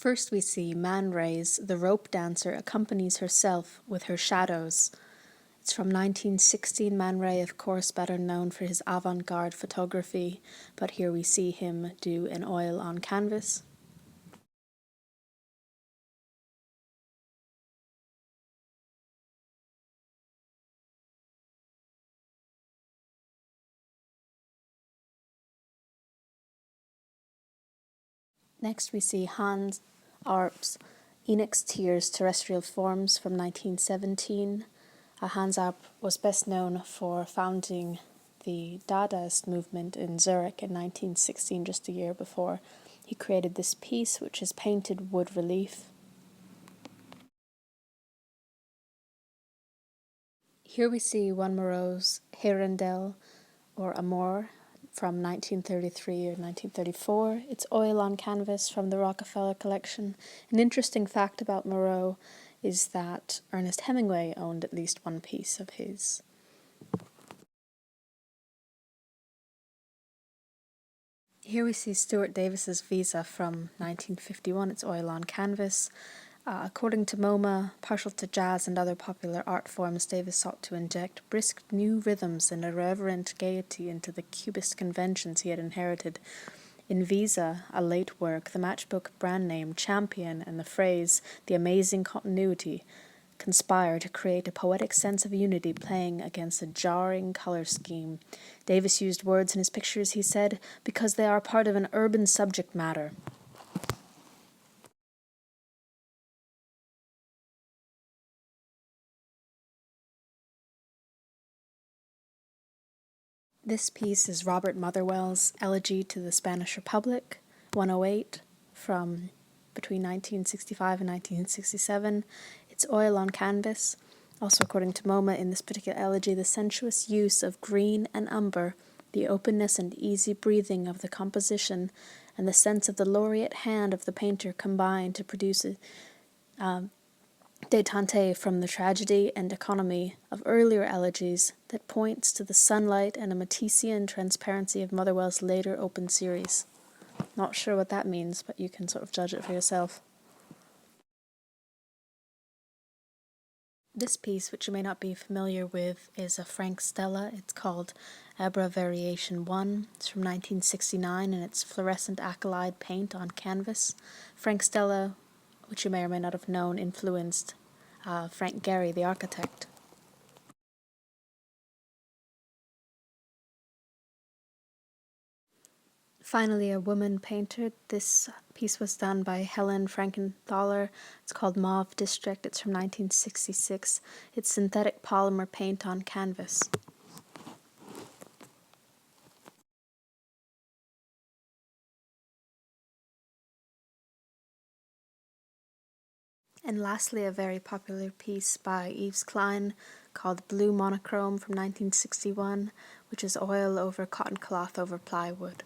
First we see Man Ray's The Rope Dancer accompanies herself with her shadows. It's from 1916. Man Ray, of course, better known for his avant-garde photography, but here we see him do an oil on canvas. Next we see Hans Arp's Enoch's Tears Terrestrial Forms from 1917. Hans Arp was best known for founding the Dadaist movement in Zurich in 1916, just a year before. He created this piece, which is painted wood relief. Here we see one Miro's Hirondelle or Amour from 1933 or 1934. It's oil on canvas from the Rockefeller collection. An interesting fact about Miro is that Ernest Hemingway owned at least one piece of his. Here we see Stuart Davis's Visa from 1951. It's oil on canvas. According to MoMA, partial to jazz and other popular art forms, Davis sought to inject brisk new rhythms and irreverent gaiety into the cubist conventions he had inherited. In Visa, a late work, the matchbook brand name Champion and the phrase "the amazing continuity" conspire to create a poetic sense of unity playing against a jarring color scheme. Davis used words in his pictures, he said, because they are part of an urban subject matter. This piece is Robert Motherwell's Elegy to the Spanish Republic, 108, from between 1965 and 1967. It's oil on canvas. Also, according to MoMA, in this particular elegy, the sensuous use of green and umber, the openness and easy breathing of the composition, and the sense of the laureate hand of the painter combine to produce a detente from the tragedy and economy of earlier elegies that points to the sunlight and a Matissean transparency of Motherwell's later open series. Not sure what that means, but you can sort of judge it for yourself. This piece, which you may not be familiar with, is a Frank Stella. It's called Abra Variation 1. It's from 1969, and it's fluorescent acrylide paint on canvas. Frank Stella, which you may or may not have known, influenced Frank Gehry, the architect. Finally, a woman painter. This piece was done by Helen Frankenthauler. It's called Mauve District. It's from 1966. It's synthetic polymer paint on canvas. And lastly, a very popular piece by Yves Klein called Blue Monochrome from 1961, which is oil over cotton cloth over plywood.